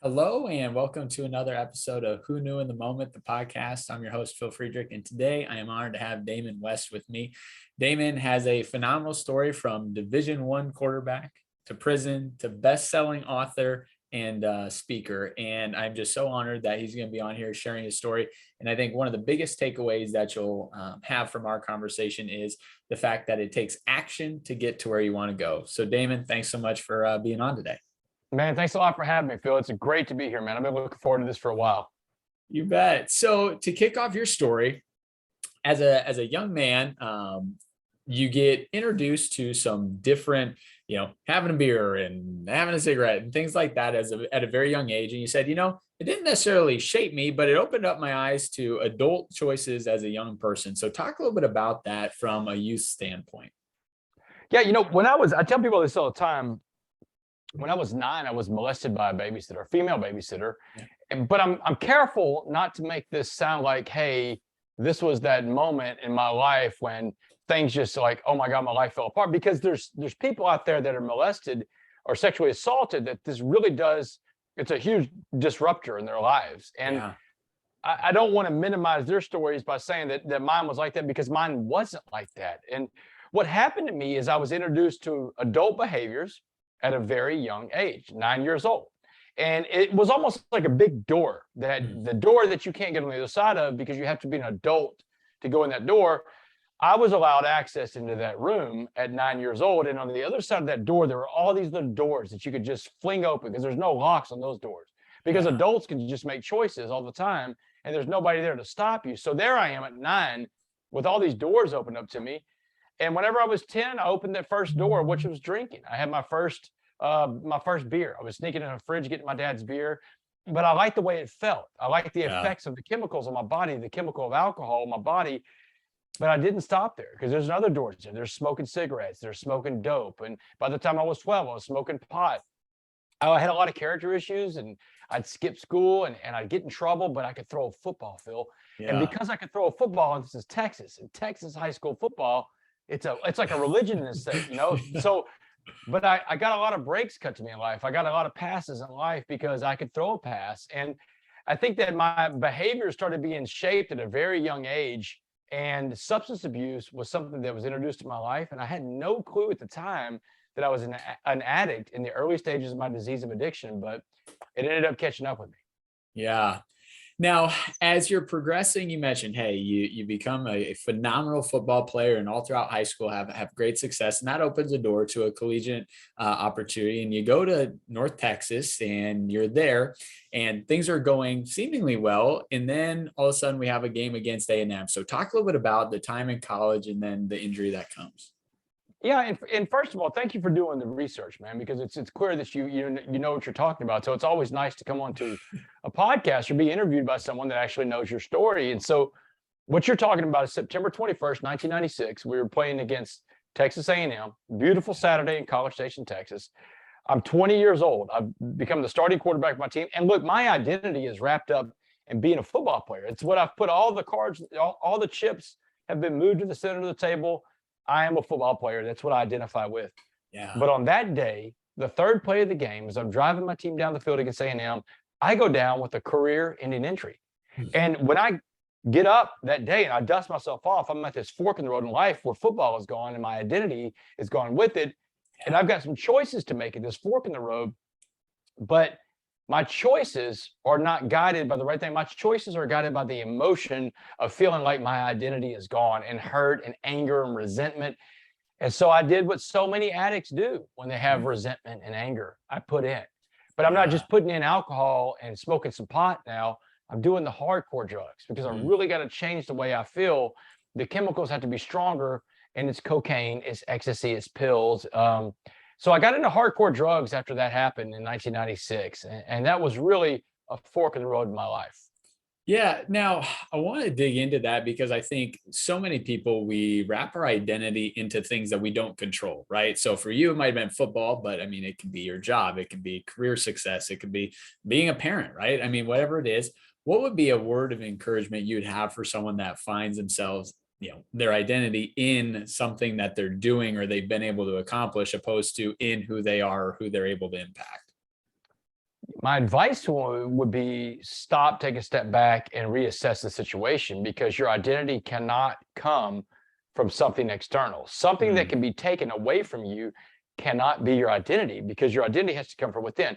Hello and welcome to another episode of Who Knew in the Moment, the podcast. I'm your host, Phil Friedrich, and today I am honored to have Damon West with me. Damon has a phenomenal story from Division I quarterback to prison to best-selling author and speaker. And I'm just so honored that he's going to be on here sharing his story. And I think one of the biggest takeaways that you'll have from our conversation is the fact that it takes action to get to where you want to go. So Damon, thanks so much for being on today. Man, thanks a lot for having me, Phil. It's great to be here, man. I've been looking forward to this for a while. You bet. So to kick off your story, as a young man, you get introduced to some different, having a beer and having a cigarette and things like that at a very young age. And you said, it didn't necessarily shape me, but it opened up my eyes to adult choices as a young person. So talk a little bit about that from a youth standpoint. Yeah, I tell people this all the time. When I was 9, I was molested by a babysitter, a female babysitter. Yeah. But I'm careful not to make this sound like, hey, this was that moment in my life when things just like, oh my God, my life fell apart. Because there's people out there that are molested or sexually assaulted that this really does, it's a huge disruptor in their lives. And yeah. I don't want to minimize their stories by saying that mine was like that, because mine wasn't like that. And what happened to me is I was introduced to adult behaviors at a very young age, 9 years old. And it was almost like a big door, the door that you can't get on the other side of because you have to be an adult to go in that door. I was allowed access into that room at 9 years old. And on the other side of that door, there were all these little doors that you could just fling open because there's no locks on those doors, because adults can just make choices all the time and there's nobody there to stop you. So there I am at 9 with all these doors open up to me. And whenever I was 10, I opened that first door, which was drinking. I had my first beer. I was sneaking in a fridge, getting my dad's beer, but I liked the way it felt. I liked the effects of the chemicals on my body, the chemical of alcohol in my body. But I didn't stop there, because there's other doors there. There's smoking cigarettes, there's smoking dope. And by the time I was 12, I was smoking pot. I had a lot of character issues, and I'd skip school and I'd get in trouble, but I could throw a football, Phil. Yeah. And because I could throw a football, and this is Texas, and Texas high school football, it's like a religion in this state, So, but I got a lot of breaks cut to me in life. I got a lot of passes in life because I could throw a pass. And I think that my behavior started being shaped at a very young age. And substance abuse was something that was introduced to my life. And I had no clue at the time that I was an addict in the early stages of my disease of addiction, but it ended up catching up with me. Yeah. Now, as you're progressing, you mentioned, hey, you become a phenomenal football player, and all throughout high school have great success, and that opens the door to a collegiate opportunity. And you go to North Texas, and you're there, and things are going seemingly well. And then all of a sudden, we have a game against A&M. So, talk a little bit about the time in college and then the injury that comes. Yeah, and first of all, thank you for doing the research, man, because it's clear that you know what you're talking about. So it's always nice to come on to a podcast or be interviewed by someone that actually knows your story. And so what you're talking about is September 21st, 1996. We were playing against Texas A&M, beautiful Saturday in College Station, Texas. I'm 20 years old. I've become the starting quarterback of my team. And look, my identity is wrapped up in being a football player. It's what I've put all the cards, all the chips have been moved to the center of the table. I am a football player. That's what I identify with. Yeah. But on that day, the third play of the game, as I'm driving my team down the field against A&M, I go down with a career-ending injury. And when I get up that day and I dust myself off, I'm at this fork in the road in life where football is gone and my identity is gone with it. And I've got some choices to make at this fork in the road. But my choices are not guided by the right thing. My choices are guided by the emotion of feeling like my identity is gone, and hurt and anger and resentment. And so I did what so many addicts do when they have resentment and anger. I put in. But I'm not just putting in alcohol and smoking some pot now. I'm doing the hardcore drugs because I really got to change the way I feel. The chemicals have to be stronger, and it's cocaine, it's ecstasy, it's pills. So I got into hardcore drugs after that happened in 1996. And that was really a fork in the road in my life. Yeah. Now, I want to dig into that because I think so many people, we wrap our identity into things that we don't control, right? So for you, it might have been football, but I mean, it can be your job. It can be career success. It could be being a parent, right? I mean, whatever it is, what would be a word of encouragement you'd have for someone that finds themselves, their identity in something that they're doing or they've been able to accomplish, opposed to in who they are or who they're able to impact? My advice to him would be stop, take a step back, and reassess the situation, because your identity cannot come from something external. Something that Mm, can be taken away from you cannot be your identity, because your identity has to come from within.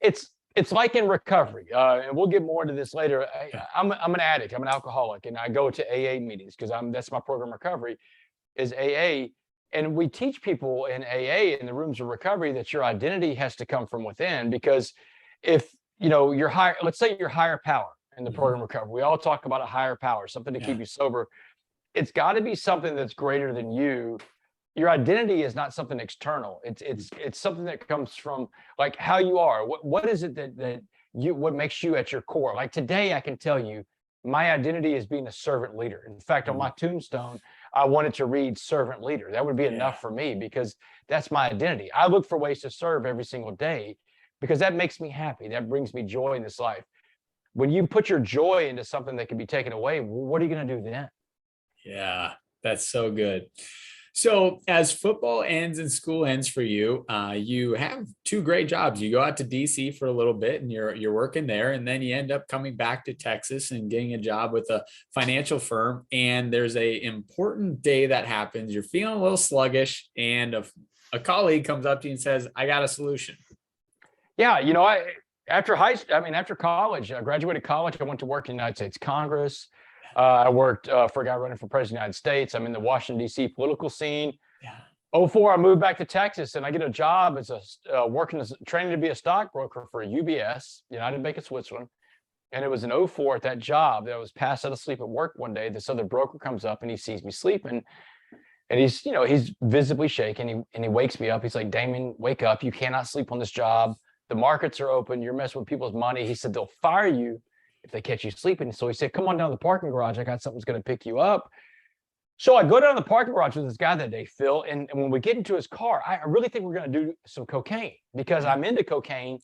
It's like in recovery, and we'll get more into this later. yeah. I'm an addict. I'm an alcoholic, and I go to AA meetings because that's my program. Recovery is AA, and we teach people in AA in the rooms of recovery that your identity has to come from within. Because if your higher, let's say your higher power in the Mhm. program recovery, we all talk about a higher power, something to keep Yeah. you sober. It's got to be something that's greater than you. Your identity is not something external. It's something that comes from, like, how you are. What is it that what makes you at your core? Like today, I can tell you my identity is being a servant leader. In fact, on Mm, my tombstone, I wanted to read servant leader. That would be yeah. enough for me, because that's my identity. I look for ways to serve every single day because that makes me happy. That brings me joy in this life. When you put your joy into something that can be taken away, what are you going to do then? Yeah, that's so good. So as football ends and school ends for you, you have two great jobs. You go out to DC for a little bit and you're working there, and then you end up coming back to Texas and getting a job with a financial firm. And there's a important day that happens. You're feeling a little sluggish, and a colleague comes up to you and says, "I got a solution." Yeah, after college, I graduated college. I went to work in the United States Congress. I worked for a guy running for president of the United States. I'm in the Washington, D.C. political scene. Yeah. '04, I moved back to Texas, and I get a job as working as training to be a stockbroker for UBS, United Bank of Switzerland. And it was in '04 at that job that I was passed out of sleep at work one day. This other broker comes up and he sees me sleeping, and he's visibly shaken. He wakes me up. He's like, "Damon, wake up. You cannot sleep on this job. The markets are open. You're messing with people's money." He said, "They'll fire you if they catch you sleeping." So he said, "Come on down to the parking garage. I got something's going to pick you up." So I go down to the parking garage with this guy that day, Phil. And when we get into his car, I really think we're going to do some cocaine, because I'm into cocaine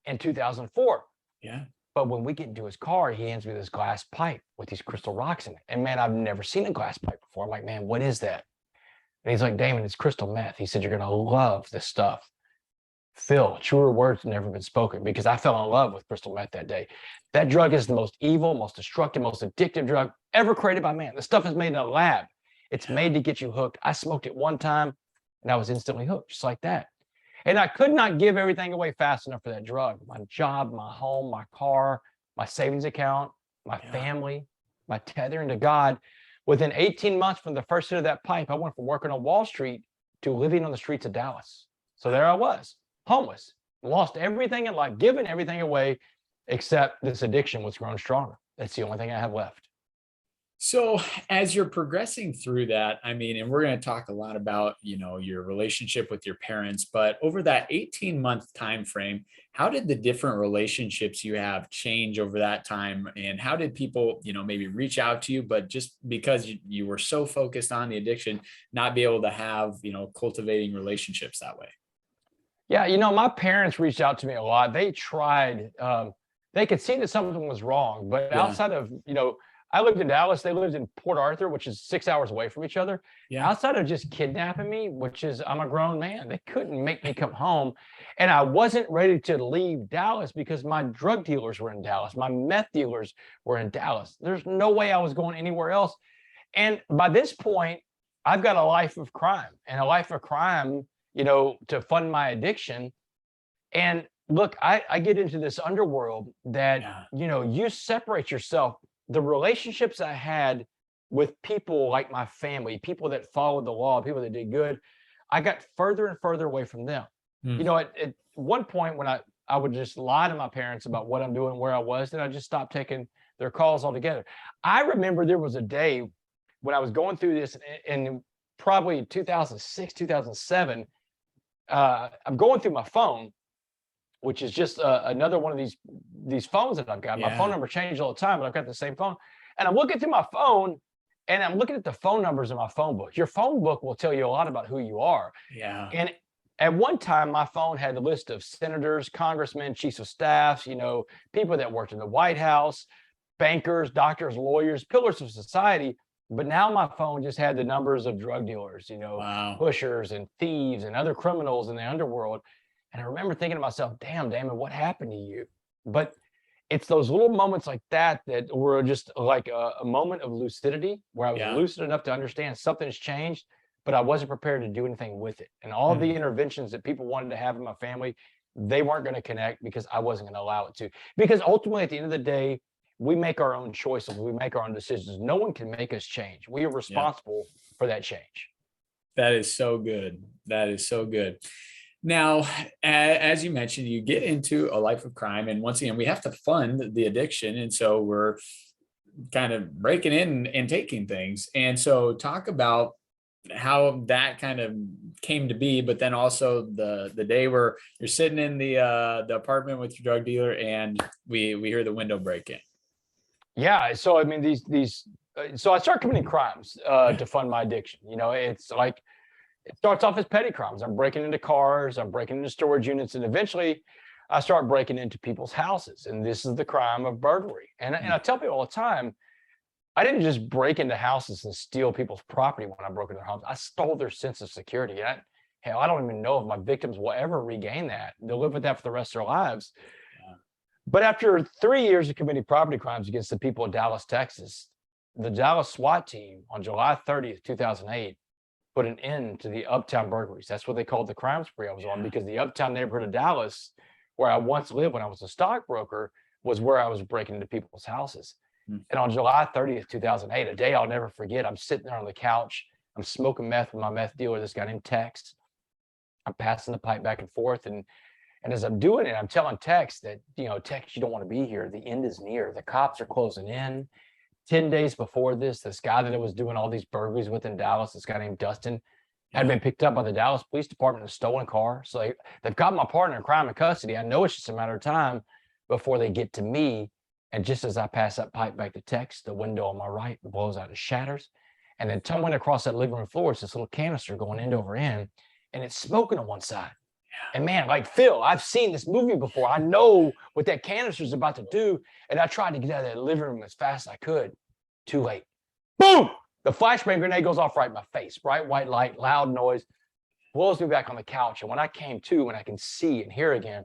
in 2004. Yeah. But when we get into his car, he hands me this glass pipe with these crystal rocks in it. And man, I've never seen a glass pipe before. I'm like, "Man, what is that?" And he's like, "Damon, it's crystal meth." He said, "You're going to love this stuff." Phil, truer words have never been spoken, because I fell in love with crystal meth that day. That drug is the most evil, most destructive, most addictive drug ever created by man. The stuff is made in a lab. It's made to get you hooked. I smoked it one time and I was instantly hooked, just like that. And I could not give everything away fast enough for that drug. My job, my home, my car, my savings account, my Yeah. family, my tethering to God. Within 18 months from the first hit of that pipe, I went from working on Wall Street to living on the streets of Dallas. So there I was, homeless, lost everything in life, given everything away, except this addiction was growing stronger. That's the only thing I have left. So as you're progressing through that, I mean, and we're going to talk a lot about, your relationship with your parents, but over that 18-month time frame, how did the different relationships you have change over that time? And how did people, maybe reach out to you, but just because you were so focused on the addiction, not be able to have, cultivating relationships that way? Yeah, my parents reached out to me a lot. They tried, they could see that something was wrong, but Yeah. outside of, I lived in Dallas, they lived in Port Arthur, which is 6 hours away from each other. Yeah. Outside of just kidnapping me, which is, I'm a grown man, they couldn't make me come home. And I wasn't ready to leave Dallas because my drug dealers were in Dallas. My meth dealers were in Dallas. There's no way I was going anywhere else. And by this point, I've got a life of crime, and a life of crime, to fund my addiction. And look, I get into this underworld that, Yeah. you separate yourself. The relationships I had with people like my family, people that followed the law, people that did good, I got further and further away from them. Mm. At one point when I would just lie to my parents about what I'm doing, where I was, then I just stopped taking their calls altogether. I remember there was a day when I was going through this in probably 2006, 2007. I'm going through my phone, which is just another one of these phones that I've got. My phone number changes all the time, but I've got the same phone. And I'm looking through my phone, and I'm looking at the phone numbers in my phone book. Your phone book will tell you a lot about who you are. Yeah. And at one time, my phone had a list of senators, congressmen, chiefs of staffs, people that worked in the White House, bankers, doctors, lawyers, pillars of society. But now my phone just had the numbers of drug dealers, Wow. pushers and thieves and other criminals in the underworld. And I remember thinking to myself, "Damn, Damon, what happened to you?" But it's those little moments like that that were just like a moment of lucidity where I was Yeah. lucid enough to understand something's changed, but I wasn't prepared to do anything with it. And all the interventions that people wanted to have in my family, they weren't going to connect because I wasn't going to allow it to. Because ultimately, at the end of the day, we make our own choices. We make our own decisions. No one can make us change. We are responsible for that change. That is so good. That is so good. Now, as you mentioned, you get into a life of crime, and once again, we have to fund the addiction, and so we're kind of breaking in and taking things. And so, talk about how that kind of came to be, but then also the day where you're sitting in the apartment with your drug dealer, and we hear the window break in. Yeah. So I mean, so I start committing crimes to fund my addiction. You know, it's like it starts off as petty crimes. I'm breaking into cars, I'm breaking into storage units, and eventually I start breaking into people's houses. And this is the crime of burglary. And I tell people all the time, I didn't just break into houses and steal people's property when I broke into their homes. I stole their sense of security. Hell, I don't even know if my victims will ever regain that. They'll live with that for the rest of their lives. But after 3 years of committing property crimes against the people of Dallas, Texas, the Dallas SWAT team on July 30th, 2008, put an end to the uptown burglaries. That's what they called the crime spree I was on, because the uptown neighborhood of Dallas, where I once lived when I was a stockbroker, was where I was breaking into people's houses. And on July 30th, 2008, a day I'll never forget, I'm sitting there on the couch. I'm smoking meth with my meth dealer, this guy named Tex. I'm passing the pipe back and forth. And as I'm doing it, I'm telling Tex that, Tex, you don't want to be here. The end is near. The cops are closing in. 10 days before this guy that I was doing all these burglaries with in Dallas, this guy named Dustin, had been picked up by the Dallas Police Department in a stolen car. So they've got my partner in crime in custody. I know it's just a matter of time before they get to me. And just as I pass that pipe back to Tex, the window on my right blows out, it shatters. And then tumbling across that living room floor is this little canister going end over end, and it's smoking on one side. And man, like Phil, I've seen this movie before. I know what that canister is about to do. And I tried to get out of that living room as fast as I could. Too late. Boom! The flashbang grenade goes off right in my face. Bright white light, loud noise, blows me back on the couch. And when I came to and I can see and hear again,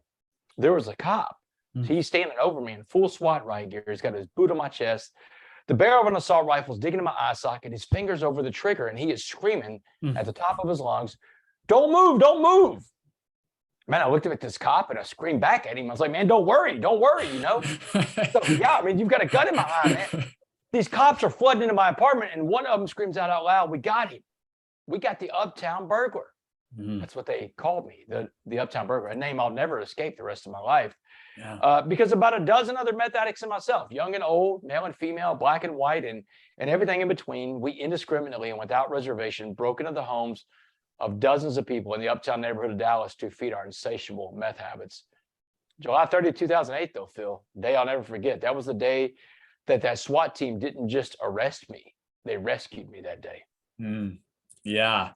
there was a cop. So he's standing over me in full SWAT riot gear. He's got his boot on my chest. The barrel of an assault rifle is digging in my eye socket. His fingers over the trigger, and he is screaming at the top of his lungs, "Don't move, don't move." Man, I looked at this cop and I screamed back at him. I was like, "Man, don't worry, So, yeah, I mean, you've got a gun in my eye, man. These cops are flooding into my apartment, and one of them screams out loud, "We got him. We got the uptown burglar." That's what they called me, the uptown burglar, a name I'll never escape the rest of my life. Because about a dozen other meth addicts and myself, young and old, male and female, black and white, and everything in between, we indiscriminately and without reservation broke into the homes of dozens of people in the uptown neighborhood of Dallas to feed our insatiable meth habits. July 30th, 2008, though, Phil, day I'll never forget. That was the day that SWAT team didn't just arrest me. They rescued me that day. Yeah.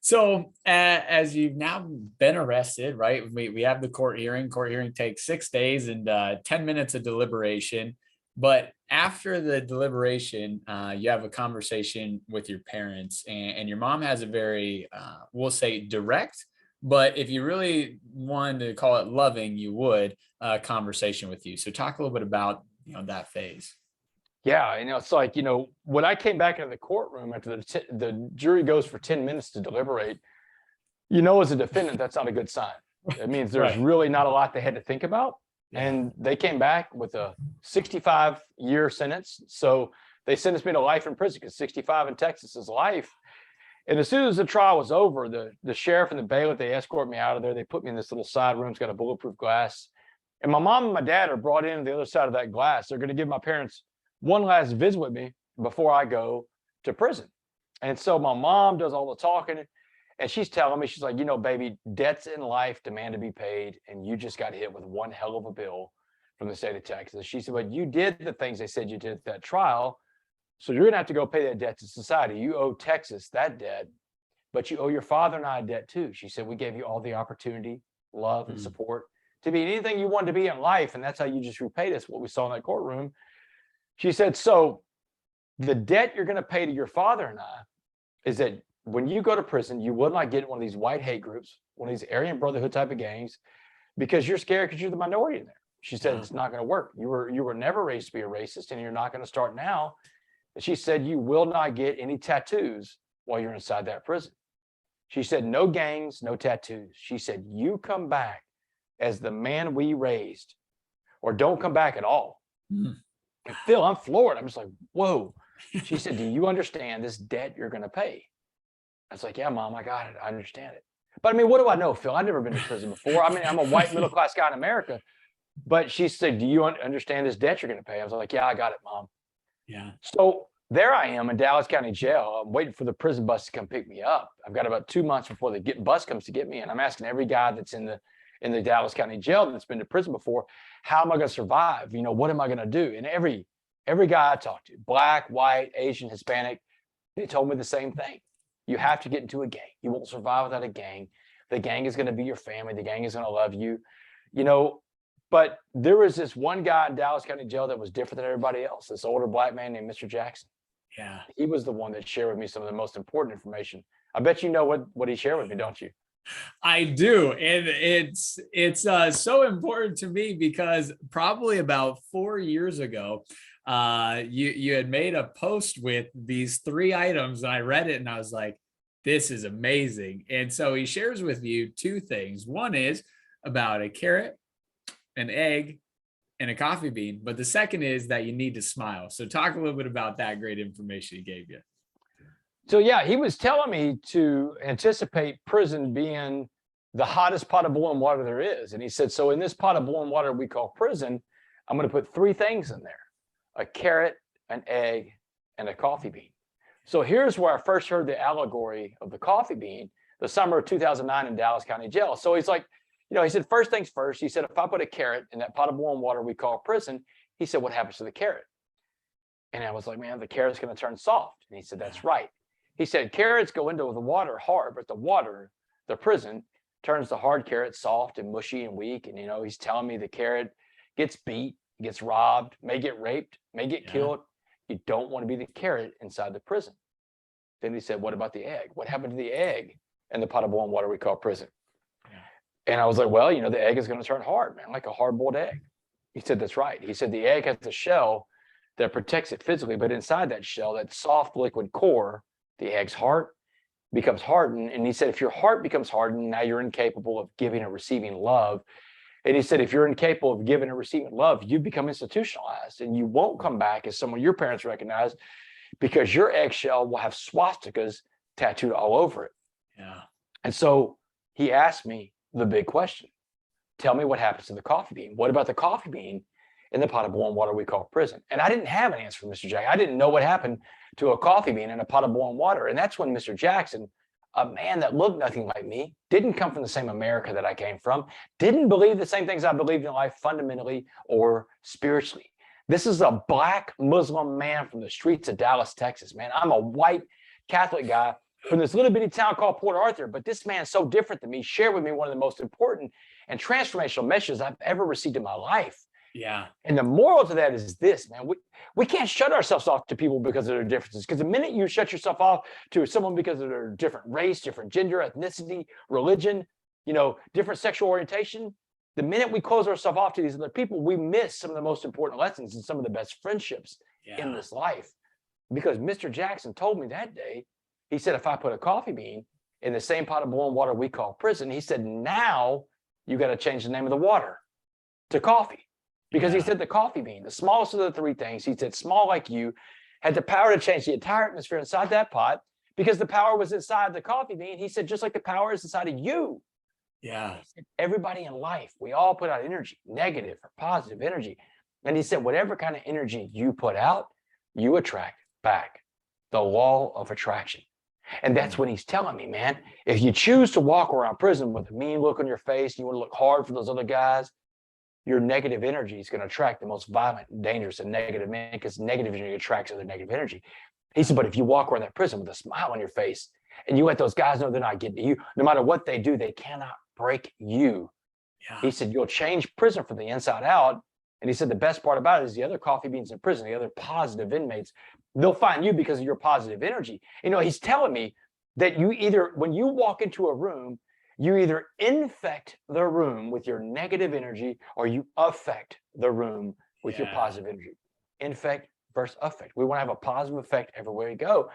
So as you've now been arrested, right? We have the court hearing. Court hearing takes 6 days and 10 minutes of deliberation. But after the deliberation, you have a conversation with your parents, and your mom has a very, we'll say, direct, but if you really wanted to call it loving, you would, conversation with you. So talk a little bit about that phase. Yeah, it's like, when I came back into the courtroom after the jury goes for 10 minutes to deliberate, as a defendant, that's not a good sign. It means there's really not a lot they had to think about. And they came back with a 65-year sentence. So they sentenced me to life in prison, because 65 in Texas is life. And as soon as the trial was over, the sheriff and the bailiff, they escorted me out of there. They put me in this little side room. It's got a bulletproof glass. And my mom and my dad are brought in on the other side of that glass. They're going to give my parents one last visit with me before I go to prison. And so my mom does all the talking, and she's telling me, she's like, baby, debts in life demand to be paid, and you just got hit with one hell of a bill from the state of Texas. She said, but you did the things they said you did at that trial, so you're going to have to go pay that debt to society. You owe Texas that debt, but you owe your father and I a debt too. She said, we gave you all the opportunity, love, and support to be anything you wanted to be in life, and that's how you just repaid us what we saw in that courtroom. She said, so the debt you're going to pay to your father and I is that when you go to prison, you will not get in one of these white hate groups, one of these Aryan Brotherhood type of gangs, because you're scared because you're the minority in there. She said, it's not going to work. You were never raised to be a racist, and you're not going to start now. And she said, you will not get any tattoos while you're inside that prison. She said, no gangs, no tattoos. She said, you come back as the man we raised, or don't come back at all. And Phil, I'm floored. I'm just like, whoa. She said, do you understand this debt you're going to pay? I was like, yeah, Mom, I got it. I understand it. But I mean, what do I know, Phil? I've never been to prison before. I mean, I'm a white middle-class guy in America. But she said, do you understand this debt you're going to pay? I was like, yeah, I got it, Mom. Yeah. So there I am in Dallas County Jail. I'm waiting for the prison bus to come pick me up. I've got about 2 months before the bus comes to get me. And I'm asking every guy that's in the Dallas County Jail that's been to prison before, how am I going to survive? You know, what am I going to do? And every guy I talked to, black, white, Asian, Hispanic, they told me the same thing. You have to get into a gang. You won't survive without a gang. The gang is going to be your family. The gang is going to love you. You know, but there was this one guy in Dallas County Jail that was different than everybody else, this older black man named Mr. Jackson. Yeah. He was the one that shared with me some of the most important information. I bet you know what he shared with me, don't you? I do. And it's so important to me because probably about 4 years ago, you had made a post with these 3 items, and I read it and I was like, this is amazing. And so he shares with you 2 things. One is about a carrot, an egg, and a coffee bean. But the second is that you need to smile. So talk a little bit about that great information he gave you. So yeah, he was telling me to anticipate prison being the hottest pot of boiling water there is. And he said, so in this pot of boiling water we call prison, I'm going to put 3 things in there: a carrot, an egg, and a coffee bean. So here's where I first heard the allegory of the coffee bean, the summer of 2009 in Dallas County Jail. So he's like, you know, he said, first things first. He said, if I put a carrot in that pot of boiling water we call prison, he said, what happens to the carrot? And I was like, man, the carrot's going to turn soft. And he said, that's right. He said, carrots go into the water hard, but the water, the prison, turns the hard carrot soft and mushy and weak. And, you know, he's telling me the carrot gets beat, gets robbed, may get raped, may get killed. You don't want to be the carrot inside the prison. Then he said, what about the egg? What happened to the egg in the pot of boiling water we call prison? And I was like, well, you know, the egg is going to turn hard, man, like a hard-boiled egg. He said, that's right. He said the egg has a shell that protects it physically, but inside that shell, that soft liquid core, the egg's heart becomes hardened. And he said, if your heart becomes hardened, now you're incapable of giving or receiving love. And he said, if you're incapable of giving or receiving love, you become institutionalized and you won't come back as someone your parents recognize, because your eggshell will have swastikas tattooed all over it. Yeah. And so he asked me the big question: tell me what happens to the coffee bean. What about the coffee bean in the pot of boiling water we call prison? And I didn't have an answer for Mr. Jackson. I didn't know what happened to a coffee bean in a pot of boiling water. And that's when Mr. Jackson, a man that looked nothing like me, didn't come from the same America that I came from, didn't believe the same things I believed in life fundamentally or spiritually. This is a black Muslim man from the streets of Dallas, Texas, man. I'm a white Catholic guy from this little bitty town called Port Arthur, but this man's so different than me, shared with me one of the most important and transformational messages I've ever received in my life. Yeah. And the moral to that is this, man: we can't shut ourselves off to people because of their differences. Because the minute you shut yourself off to someone because of their different race, different gender, ethnicity, religion, you know, different sexual orientation, the minute we close ourselves off to these other people, we miss some of the most important lessons and some of the best friendships in this life. Because Mr. Jackson told me that day, he said, if I put a coffee bean in the same pot of boiling water we call prison, he said, now you got to change the name of the water to coffee. Because he said the coffee bean, the smallest of the 3 things, he said, small like you, had the power to change the entire atmosphere inside that pot, because the power was inside the coffee bean. He said, just like the power is inside of you. Yeah. Said, everybody in life, we all put out energy, negative or positive energy. And he said, whatever kind of energy you put out, you attract back. The law of attraction. And that's what he's telling me, man. If you choose to walk around prison with a mean look on your face, you want to look hard for those other guys, your negative energy is going to attract the most violent, dangerous, and negative man, because negative energy attracts other negative energy. He said, but if you walk around that prison with a smile on your face and you let those guys know they're not getting to you, no matter what they do, they cannot break you. Yeah. He said, you'll change prison from the inside out. And he said, the best part about it is the other coffee beans in prison, the other positive inmates, they'll find you because of your positive energy. You know, he's telling me that you either, when you walk into a room You either infect the room with your negative energy or you affect the room with your positive energy. Infect versus affect. We want to have a positive effect everywhere you go.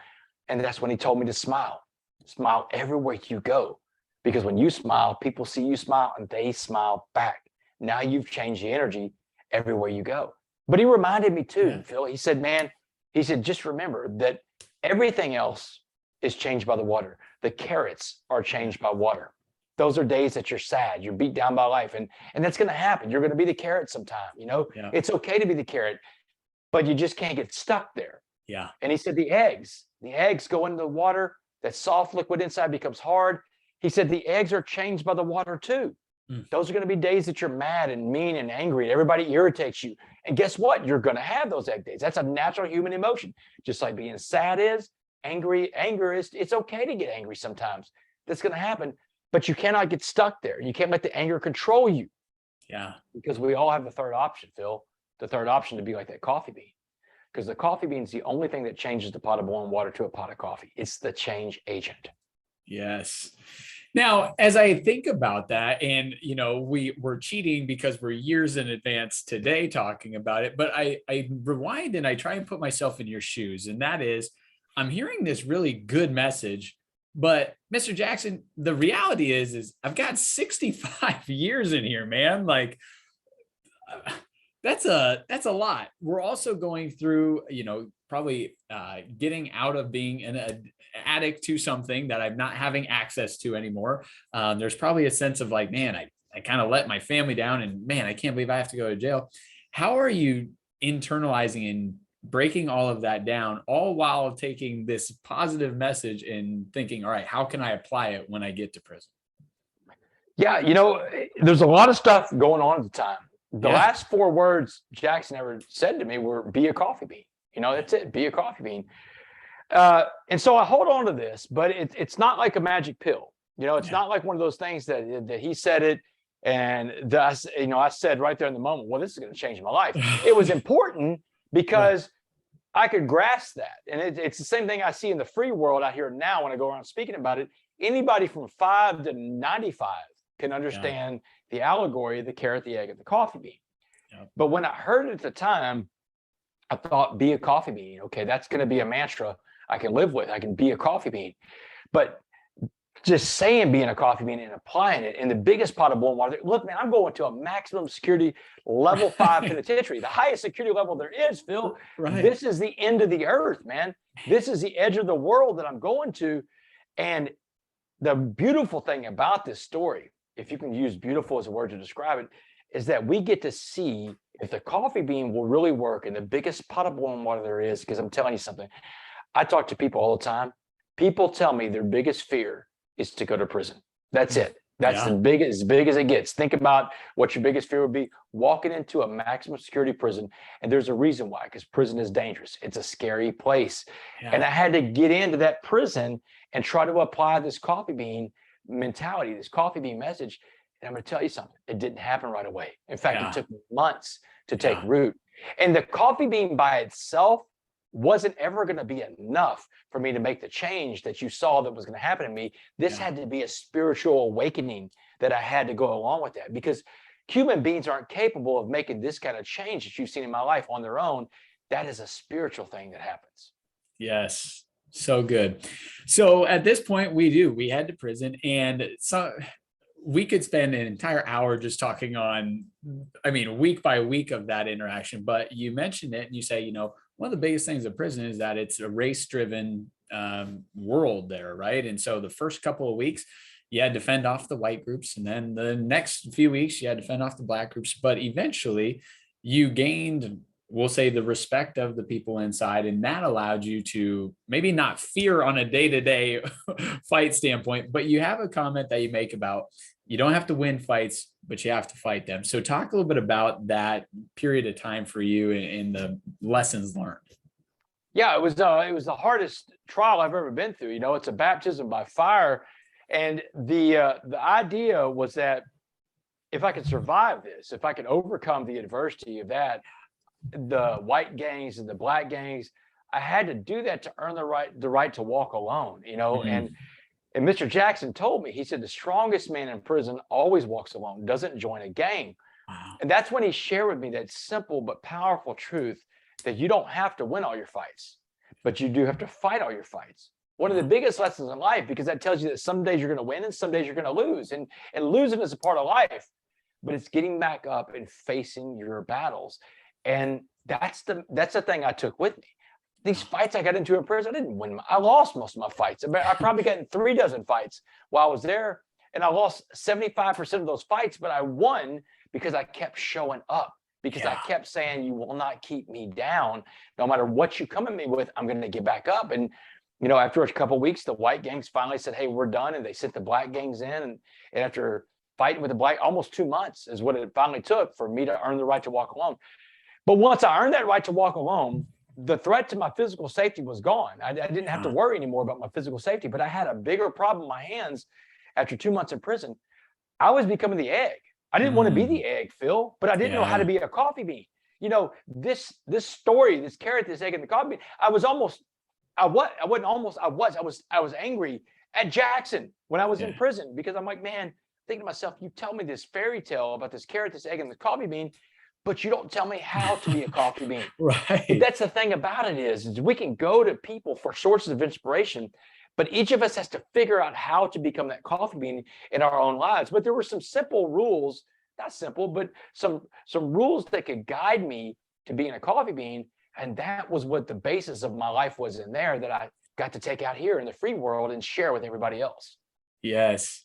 And that's when he told me to smile. Smile everywhere you go. Because when you smile, people see you smile and they smile back. Now you've changed the energy everywhere you go. But he reminded me too, Phil, he said, man, he said, just remember that everything else is changed by the water. The carrots are changed by water. Those are days that you're sad, you're beat down by life, and that's going to happen. You're going to be the carrot sometime, you know. It's okay to be the carrot, but you just can't get stuck there. And he said the eggs go into the water, that soft liquid inside becomes hard. He said the eggs are changed by the water too. Those are going to be days that you're mad and mean and angry and everybody irritates you. And guess what? You're going to have those egg days. That's a natural human emotion. Just like being sad is, anger is, it's okay to get angry sometimes. That's going to happen, but you cannot get stuck there. You can't let the anger control you. Because we all have the third option, Phil. The third option to be like that coffee bean. Because the coffee bean is the only thing that changes the pot of boiling water to a pot of coffee. It's the change agent. Yes. Now, as I think about that, and we're cheating because we're years in advance today talking about it, but I rewind and I try and put myself in your shoes. And that is, I'm hearing this really good message, but Mr. Jackson, the reality is I've got 65 years in here, man. Like, that's a lot. We're also going through, probably getting out of being an addict to something that I'm not having access to anymore. There's probably a sense of like, man, I kind of let my family down, and man, I can't believe I have to go to jail. How are you internalizing and breaking all of that down, all while taking this positive message and thinking, all right, how can I apply it when I get to prison? Yeah, there's a lot of stuff going on at the time. The last 4 words Jackson ever said to me were, be a coffee bean. That's it, be a coffee bean. And so I hold on to this, but it's not like a magic pill. It's not like one of those things that he said it and I said right there in the moment, well, this is going to change my life. It was important because I could grasp that. And it's the same thing I see in the free world out here now when I go around speaking about it. Anybody from 5 to 95 can understand the allegory of the carrot, the egg, and the coffee bean. But when I heard it at the time, I thought, be a coffee bean. Okay, that's going to be a mantra I can live with. I can be a coffee bean. But just saying being a coffee bean and applying it in the biggest pot of boiling water. Look, man, I'm going to a maximum security level 5 penitentiary, the highest security level there is, Phil. This is the end of the earth, man. This is the edge of the world that I'm going to. And the beautiful thing about this story, if you can use beautiful as a word to describe it, is that we get to see if the coffee bean will really work in the biggest pot of boiling water there is. Because I'm telling you something, I talk to people all the time. People tell me their biggest fear is to go to prison. That's it. That's as big as it gets. Think about what your biggest fear would be: walking into a maximum security prison. And there's a reason why, because prison is dangerous. It's a scary place. And I had to get into that prison and try to apply this coffee bean mentality, this coffee bean message. And I'm going to tell you something, it didn't happen right away. In fact, it took months to take root. And the coffee bean by itself wasn't ever going to be enough for me to make the change that you saw that was going to happen to me. This had to be a spiritual awakening that I had to go along with that, because human beings aren't capable of making this kind of change that you've seen in my life on their own. That is a spiritual thing that happens. Yes. So good. So at this point we head to prison, and so we could spend an entire hour just talking on, week by week of that interaction. But you mentioned it and you say, one of the biggest things of prison is that it's a race-driven world there, right? And so the first couple of weeks, you had to fend off the white groups, and then the next few weeks, you had to fend off the black groups. But eventually, you gained, we'll say, the respect of the people inside, and that allowed you to maybe not fear on a day-to-day fight standpoint. But you have a comment that you make about, you don't have to win fights, but you have to fight them. So talk a little bit about that period of time for you and the lessons learned. Yeah, it was the hardest trial I've ever been through. It's a baptism by fire. And the idea was that if I could survive this, if I could overcome the adversity of that, the white gangs and the black gangs, I had to do that to earn the right to walk alone, and And Mr. Jackson told me, he said, the strongest man in prison always walks alone, doesn't join a gang. Wow. And that's when he shared with me that simple but powerful truth that you don't have to win all your fights, but you do have to fight all your fights. One of the biggest lessons in life, because that tells you that some days you're going to win and some days you're going to lose. And losing is a part of life, but it's getting back up and facing your battles. And that's the thing I took with me. These fights I got into in prison, I didn't win. I lost most of my fights. I probably got in 36 fights while I was there, and I lost 75% of those fights, but I won because I kept showing up, because I kept saying, you will not keep me down. No matter what you come at me with, I'm going to get back up. And, you know, after a couple of weeks, the white gangs finally said, hey, we're done. And they sent the black gangs in. And after fighting with the black, almost 2 months is what it finally took for me to earn the right to walk alone. But once I earned that right to walk alone, the threat to my physical safety was gone. I didn't have to worry anymore about my physical safety, but I had a bigger problem in my hands after 2 months in prison. I was becoming the egg. I didn't want to be the egg, Phil, but I didn't know how to be a coffee bean. You know, this story, this carrot, this egg, and the coffee bean, I was angry at Jackson when I was in prison, because I'm like, man, thinking to myself, you tell me this fairy tale about this carrot, this egg, and the coffee bean, but you don't tell me how to be a coffee bean. Right. But that's the thing about it is we can go to people for sources of inspiration, but each of us has to figure out how to become that coffee bean in our own lives. But there were some simple rules, not simple, but some rules that could guide me to being a coffee bean. And that was what the basis of my life was in there, that I got to take out here in the free world and share with everybody else. Yes.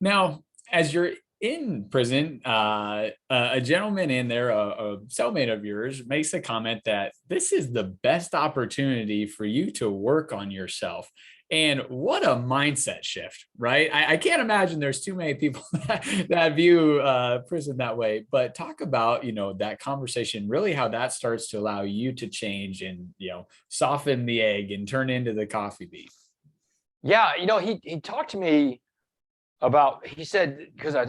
Now, as you're in prison, a gentleman in there, a cellmate of yours, makes a comment that this is the best opportunity for you to work on yourself. And what a mindset shift, right? I can't imagine there's too many people that view prison that way. But talk about, you know, that conversation, really how that starts to allow you to change and, you know, soften the egg and turn into the coffee bean. Yeah, you know, he talked to me about, he said, because I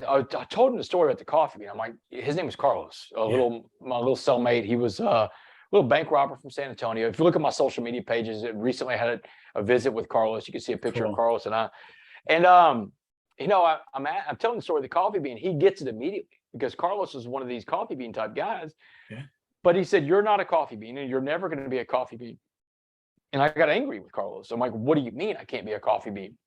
told him the story about the coffee bean. I'm like, his name was Carlos, my little cellmate. He was a little bank robber from San Antonio. If you look at my social media pages, it recently had a visit with Carlos. You can see a picture of Carlos and I. And you know, I'm telling the story of the coffee bean. He gets it immediately because Carlos is one of these coffee bean type guys. Yeah. But he said, you're not a coffee bean and you're never going to be a coffee bean. And I got angry with Carlos. I'm like, what do you mean I can't be a coffee bean?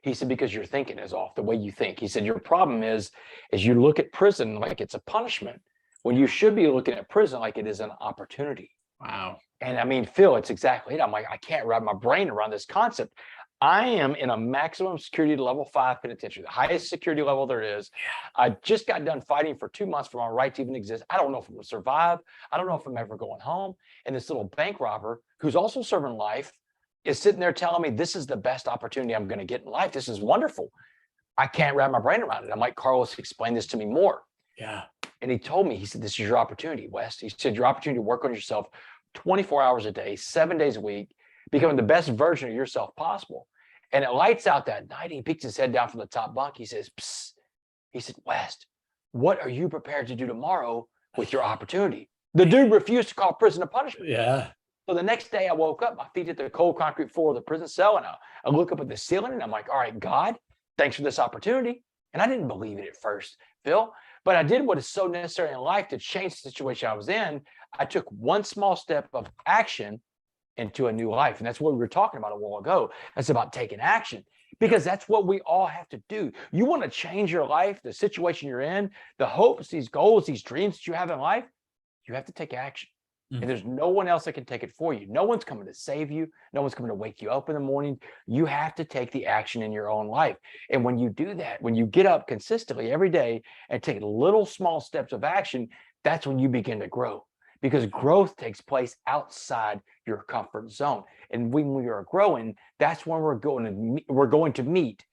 He said, because your thinking is off, the way you think. He said, your problem is you look at prison like it's a punishment when you should be looking at prison like it is an opportunity. Wow. And I mean, Phil, it's exactly it. I'm like, I can't wrap my brain around this concept. I am in a maximum security level 5 penitentiary, the highest security level there is. I just got done fighting for 2 months for my right to even exist. I don't know if I'm going to survive. I don't know if I'm ever going home. And this little bank robber who's also serving life is sitting there telling me this is the best opportunity I'm going to get in life. This is wonderful. I can't wrap my brain around it. I'm like, Carlos, explain this to me more. Yeah. And he told me, he said, this is your opportunity, West. He said, your opportunity to work on yourself 24 hours a day, 7 days a week, becoming the best version of yourself possible. And it lights out that night. He peeks his head down from the top bunk. He says, psst. He said, West, what are you prepared to do tomorrow with your opportunity? The dude refused to call prison a punishment. Yeah. So the next day I woke up, my feet hit the cold concrete floor of the prison cell, and I look up at the ceiling and I'm like, all right, God, thanks for this opportunity. And I didn't believe it at first, Phil, but I did what is so necessary in life to change the situation I was in. I took one small step of action into a new life. And that's what we were talking about a while ago. That's about taking action, because that's what we all have to do. You want to change your life, the situation you're in, the hopes, these goals, these dreams that you have in life, you have to take action. And there's no one else that can take it for you. No one's coming to save you. No one's coming to wake you up in the morning. You have to take the action in your own life. And when you do that, when you get up consistently every day and take little small steps of action, that's when you begin to grow, because growth takes place outside your comfort zone. And when we are growing, that's when we're going to meet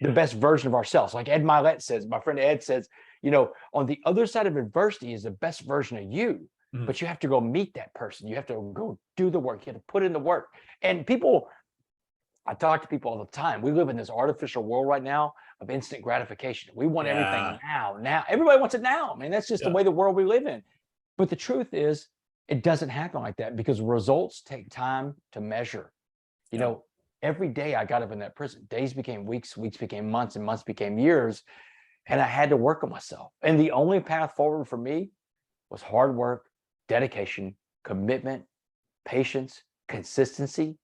the best version of ourselves. Like Ed Milet says, my friend Ed says, you know, on the other side of adversity is the best version of you. But you have to go meet that person. You have to go do the work. You have to put in the work. And people, I talk to people all the time. We live in this artificial world right now of instant gratification. We want everything now. Now, everybody wants it now. I mean, that's just the way the world we live in. But the truth is, it doesn't happen like that, because results take time to measure. You know, every day I got up in that prison, days became weeks, weeks became months, and months became years. And I had to work on myself. And the only path forward for me was hard work, dedication, commitment, patience, consistency,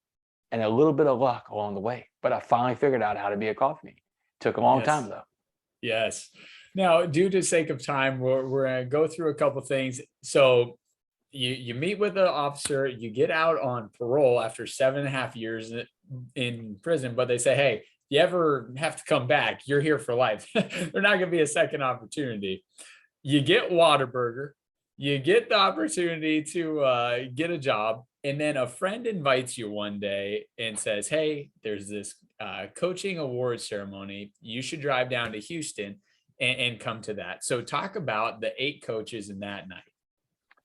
and a little bit of luck along the way. But I finally figured out how to be a coffee mate. Took a long time though. Yes. Now, due to sake of time, we're going to go through a couple things. So you meet with the officer, you get out on parole after 7.5 years in prison, but they say, hey, you ever have to come back, you're here for life. There's not going to be a second opportunity. You get Whataburger, you get the opportunity to get a job, and then a friend invites you one day and says, hey, there's this coaching award ceremony. You should drive down to Houston and come to that. So talk about the 8 coaches in that night.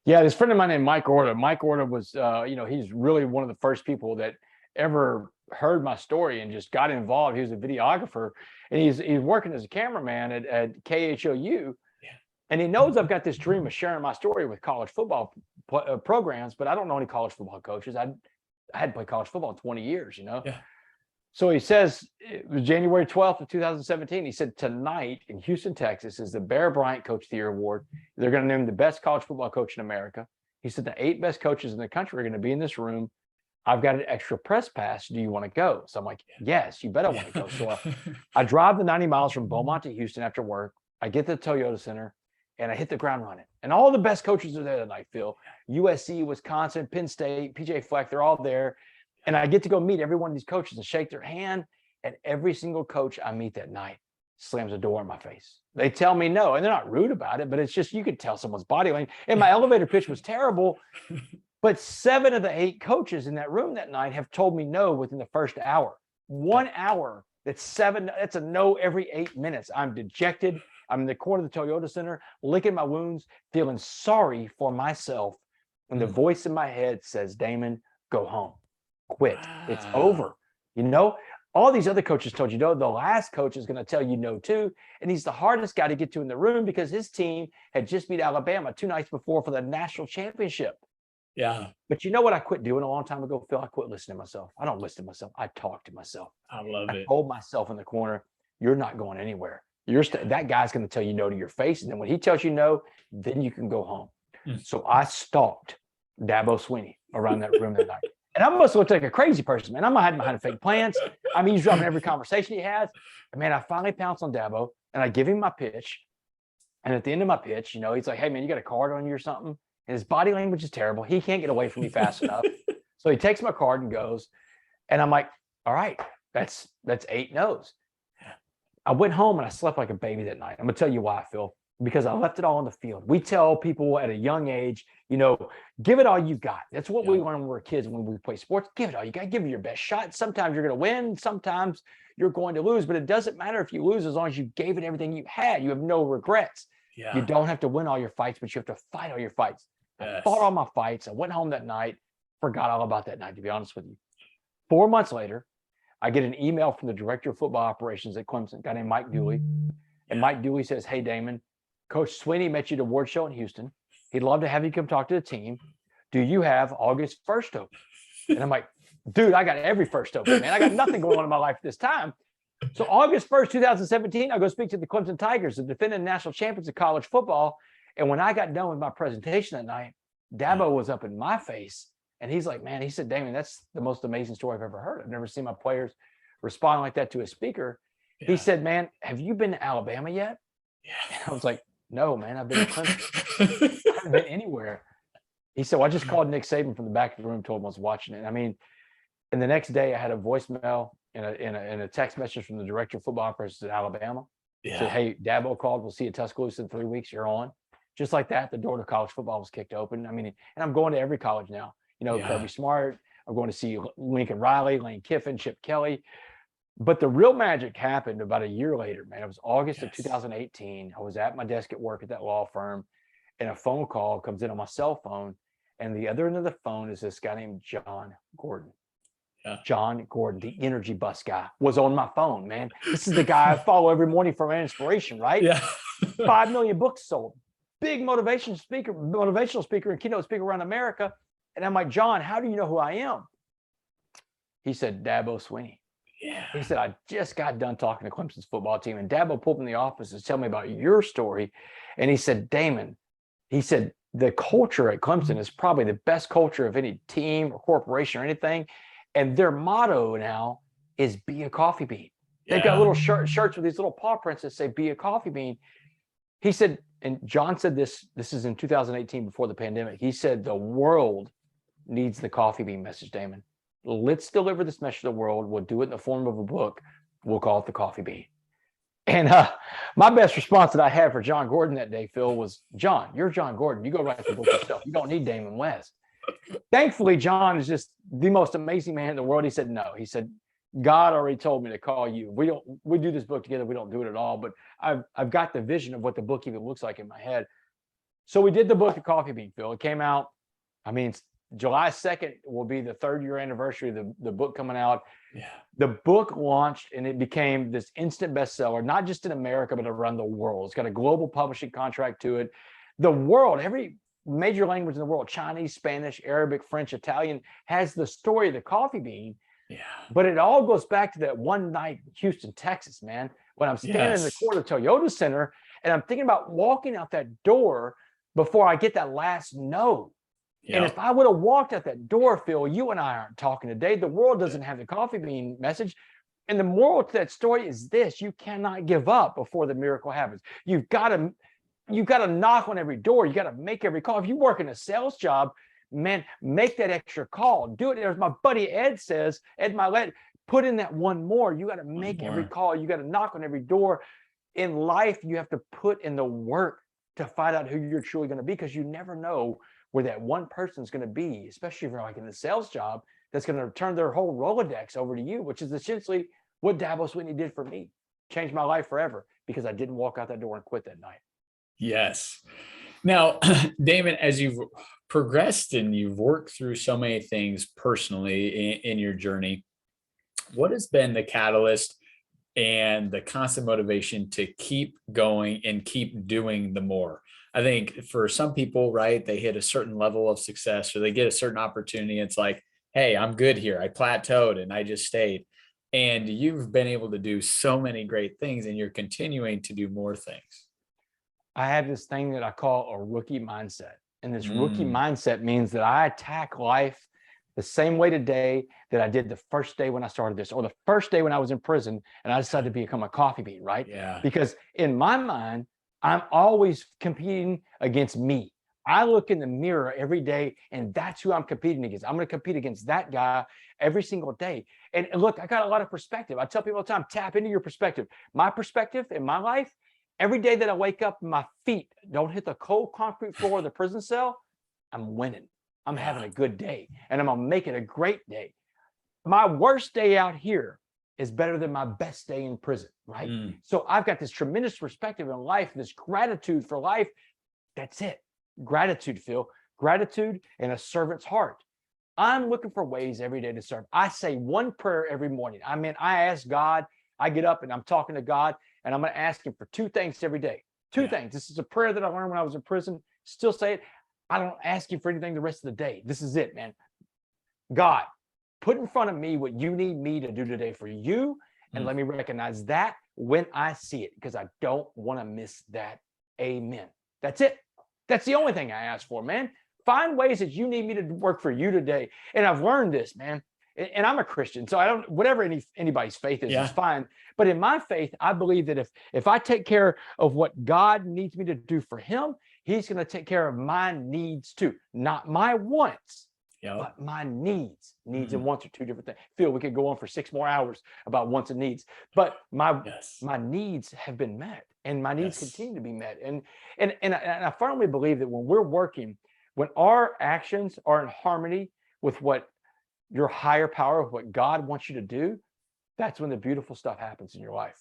Yeah, this friend of mine named Mike Orta. Mike Orta was, he's really one of the first people that ever heard my story and just got involved. He was a videographer, and he's working as a cameraman at KHOU. Yeah. And he knows I've got this dream of sharing my story with college football programs, but I don't know any college football coaches. I hadn't played college football in 20 years, Yeah. So he says, it was January 12th of 2017. He said, tonight in Houston, Texas is the Bear Bryant Coach of the Year Award. They're going to name the best college football coach in America. He said, the 8 best coaches in the country are going to be in this room. I've got an extra press pass. Do you want to go? So I'm like, yes, you bet I want to go. So I drive the 90 miles from Beaumont to Houston after work. I get to the Toyota Center and I hit the ground running. And all the best coaches are there that night, Phil. USC, Wisconsin, Penn State, PJ Fleck, they're all there. And I get to go meet every one of these coaches and shake their hand. And every single coach I meet that night slams a door in my face. They tell me no, and they're not rude about it, but it's just, you could tell someone's body language. And my elevator pitch was terrible. But 7 of the 8 coaches in that room that night have told me no within the first hour. 1 hour, that's a no every 8 minutes. I'm dejected. I'm in the corner of the Toyota Center, licking my wounds, feeling sorry for myself. And the voice in my head says, Damon, go home. Quit. Wow. It's over. All these other coaches told you no. The last coach is going to tell you no too. And he's the hardest guy to get to in the room because his team had just beat Alabama 2 nights before for the national championship. Yeah. But you know what I quit doing a long time ago, Phil? I quit listening to myself. I don't listen to myself. I talk to myself. I love it. I told myself in the corner, you're not going anywhere. That guy's going to tell you no to your face. And then when he tells you no, then you can go home. So I stalked Dabo Swinney around that room that night. And I must look like a crazy person, man. I'm hiding behind fake plans. I'm eavesdropping every conversation he has. And man, I finally pounce on Dabo and I give him my pitch. And at the end of my pitch, he's like, hey man, you got a card on you or something? And his body language is terrible. He can't get away from me fast enough. So he takes my card and goes. And I'm like, all right, that's 8 no's. I went home and I slept like a baby that night. I'm going to tell you why, Phil. Because I left it all on the field. We tell people at a young age, give it all you got. That's what we learn when we're kids when we play sports. Give it all you got. Give it your best shot. Sometimes you're going to win. Sometimes you're going to lose. But it doesn't matter if you lose as long as you gave it everything you had. You have no regrets. Yeah. You don't have to win all your fights, but you have to fight all your fights. Yes. I fought all my fights. I went home that night, forgot all about that night, to be honest with you. 4 months later, I get an email from the director of football operations at Clemson, a guy named Mike Dooley. And Mike Dooley says, hey, Damon, Coach Swinney met you at the award show in Houston. He'd love to have you come talk to the team. Do you have August 1st open? And I'm like, dude, I got every first open, man. I got nothing going on in my life at this time. So August 1st, 2017, I go speak to the Clemson Tigers, the defending national champions of college football. And when I got done with my presentation that night, Dabo was up in my face. And he's like, man, he said, Damon, that's the most amazing story I've ever heard. I've never seen my players respond like that to a speaker. Yeah. He said, man, have you been to Alabama yet? Yeah. And I was like, no, man, I've been to Clemson. I haven't been anywhere. He said, well, I just called Nick Saban from the back of the room, told him I was watching it. I mean, and the next day I had a voicemail and a text message from the director of football operations at Alabama. Yeah. Said, hey, Dabo called. We'll see you at Tuscaloosa in 3 weeks. You're on. Just like that, the door to college football was kicked open. I mean, and I'm going to every college now. Kirby Smart. I'm going to see Lincoln Riley, Lane Kiffin, Chip Kelly. But the real magic happened about a year later, man. It was August of 2018. I was at my desk at work at that law firm, and a phone call comes in on my cell phone. And the other end of the phone is this guy named Jon Gordon. Yeah. Jon Gordon, the energy bus guy, was on my phone, man. This is the guy I follow every morning for my inspiration, right? Yeah. 5 million books sold. Big motivational speaker and keynote speaker around America. And I'm like, Jon, how do you know who I am? He said, Dabo Swinney. Yeah. He said, I just got done talking to Clemson's football team, and Dabo pulled in the office to tell me about your story. And he said, Damon, he said, the culture at Clemson is probably the best culture of any team or corporation or anything. And their motto now is be a coffee bean. They've got little shirts with these little paw prints that say be a coffee bean. He said, and Jon said this is in 2018 before the pandemic. He said, the world needs the coffee bean message, Damon. Let's deliver this message to the world. We'll do it in the form of a book. We'll call it the coffee bean. And my best response that I had for Jon Gordon that day, Phil, was, Jon, you're Jon Gordon. You go write the book yourself. You don't need Damon West. Thankfully, Jon is just the most amazing man in the world. He said, no. He said, God already told me to call you. We do this book together. We don't do it at all, but I've got the vision of what the book even looks like in my head. So we did the book, The Coffee Bean, Phil. It came out, I mean, July 2nd will be the 3rd year anniversary of the book coming out. Yeah. The book launched and it became this instant bestseller, not just in America, but around the world. It's got a global publishing contract to it. The world, every major language in the world, Chinese, Spanish, Arabic, French, Italian, has the story of the coffee bean. Yeah. But it all goes back to that one night in Houston, Texas, man, when I'm standing in the court of Toyota Center and I'm thinking about walking out that door before I get that last no. Yep. And if I would have walked out that door, Phil, you and I aren't talking today. The world doesn't have the coffee bean message. And the moral to that story is this: you cannot give up before the miracle happens. You've got to knock on every door. You got to make every call. If you work in a sales job, man, make that extra call. Do it. As my buddy Ed says, Ed Milet, put in that one more. You got to make every call. You got to knock on every door. In life, you have to put in the work to find out who you're truly going to be, because you never know where that one person's going to be, especially if you're like in the sales job, that's going to turn their whole Rolodex over to you, which is essentially what Dabo Swinney did for me. Changed my life forever because I didn't walk out that door and quit that night. Yes. Now, Damon, as you've progressed and you've worked through so many things personally in your journey, what has been the catalyst and the constant motivation to keep going and keep doing the more? I think for some people, right, they hit a certain level of success or they get a certain opportunity. It's like, hey, I'm good here. I plateaued and I just stayed. And you've been able to do so many great things and you're continuing to do more things. I have this thing that I call a rookie mindset. And this rookie mindset means that I attack life the same way today that I did the first day when I started this, or the first day when I was in prison and I decided to become a coffee bean, right? Yeah. Because in my mind, I'm always competing against me. I look in the mirror every day and that's who I'm competing against. I'm going to compete against that guy every single day. And look, I got a lot of perspective. I tell people all the time, tap into your perspective. My perspective in my life, every day that I wake up, my feet don't hit the cold concrete floor of the prison cell, I'm winning. I'm having a good day and I'm going to make it a great day. My worst day out here is better than my best day in prison, right? So I've got this tremendous perspective in life, this gratitude for life. That's it. Gratitude, Phil. Gratitude and a servant's heart. I'm looking for ways every day to serve. I say one prayer every morning. I mean, I ask God, I get up and I'm talking to God and I'm going to ask him for 2 things every day. 2 things. This is a prayer that I learned when I was in prison. Still say it. I don't ask you for anything the rest of the day. This is it, man. God, put in front of me what you need me to do today for you. And let me recognize that when I see it, because I don't want to miss that. Amen. That's it. That's the only thing I ask for, man. Find ways that you need me to work for you today. And I've learned this, man. And I'm a Christian, so I don't, whatever anybody's faith is fine. But in my faith, I believe that if I take care of what God needs me to do for him, he's going to take care of my needs too. Not my wants, but my needs. Needs and wants are 2 different things. Phil, we could go on for 6 more hours about wants and needs, but my needs have been met and my needs continue to be met. And I firmly believe that when we're working, when our actions are in harmony with what your higher power, with what God wants you to do, that's when the beautiful stuff happens in your life.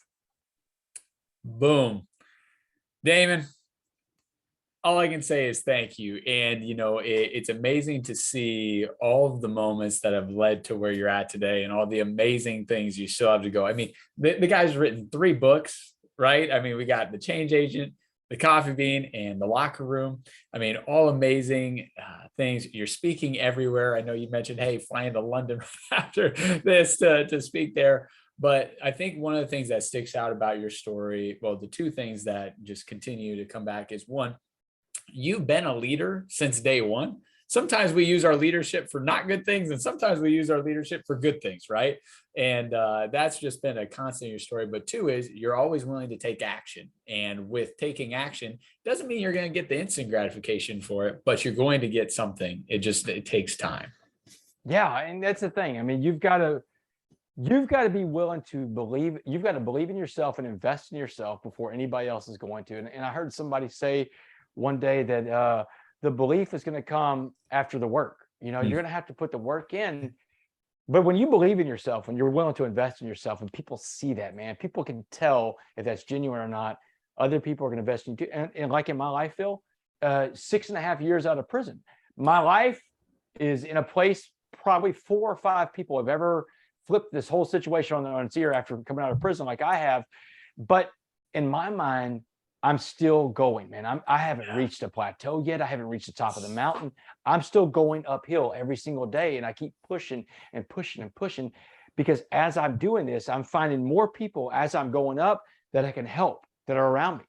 Boom. Damon, all I can say is thank you. And, you know, it's amazing to see all of the moments that have led to where you're at today and all the amazing things you still have to go. I mean, the guy's written 3 books, right? I mean, we got The Change Agent, the coffee bean and the locker room. I mean, all amazing things. You're speaking everywhere. I know you mentioned, hey, flying to London after this to speak there. But I think one of the things that sticks out about your story, well, the two things that just continue to come back is one, you've been a leader since day one. Sometimes we use our leadership for not good things, and sometimes we use our leadership for good things, right? And that's just been a constant in your story. But two is you're always willing to take action. And with taking action, doesn't mean you're going to get the instant gratification for it, but you're going to get something. It takes time. Yeah, and that's the thing. I mean, you've got to be willing to believe. You've got to believe in yourself and invest in yourself before anybody else is going to. And I heard somebody say one day that the belief is going to come after the work. You're going to have to put the work in. But when you believe in yourself, when you're willing to invest in yourself, and people see that, man, people can tell if that's genuine or not. Other people are going to invest in you too. And like in my life, Phil, 6.5 years out of prison, my life is in a place probably 4 or 5 people have ever flipped this whole situation on its ear after coming out of prison like I have. But in my mind, I'm still going, man. I haven't reached a plateau yet. I haven't reached the top of the mountain. I'm still going uphill every single day. And I keep pushing and pushing and pushing, because as I'm doing this, I'm finding more people as I'm going up that I can help, that are around me.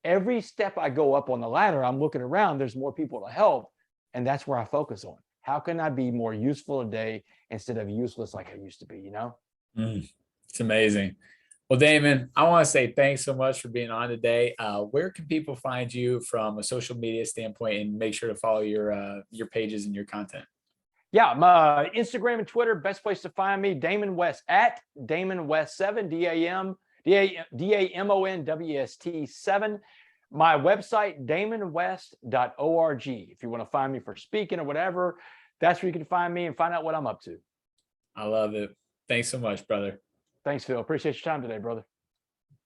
Every step I go up on the ladder, I'm looking around, there's more people to help. And that's where I focus on. How can I be more useful today instead of useless like I used to be, It's amazing. Well, Damon, I want to say thanks so much for being on today. Where can people find you from a social media standpoint, and make sure to follow your pages and your content? Yeah, my Instagram and Twitter, best place to find me, Damon West, at Damon West 7, DAMONWST 7. My website, damonwest.org. If you want to find me for speaking or whatever, that's where you can find me and find out what I'm up to. I love it. Thanks so much, brother. Thanks, Phil. Appreciate your time today, brother.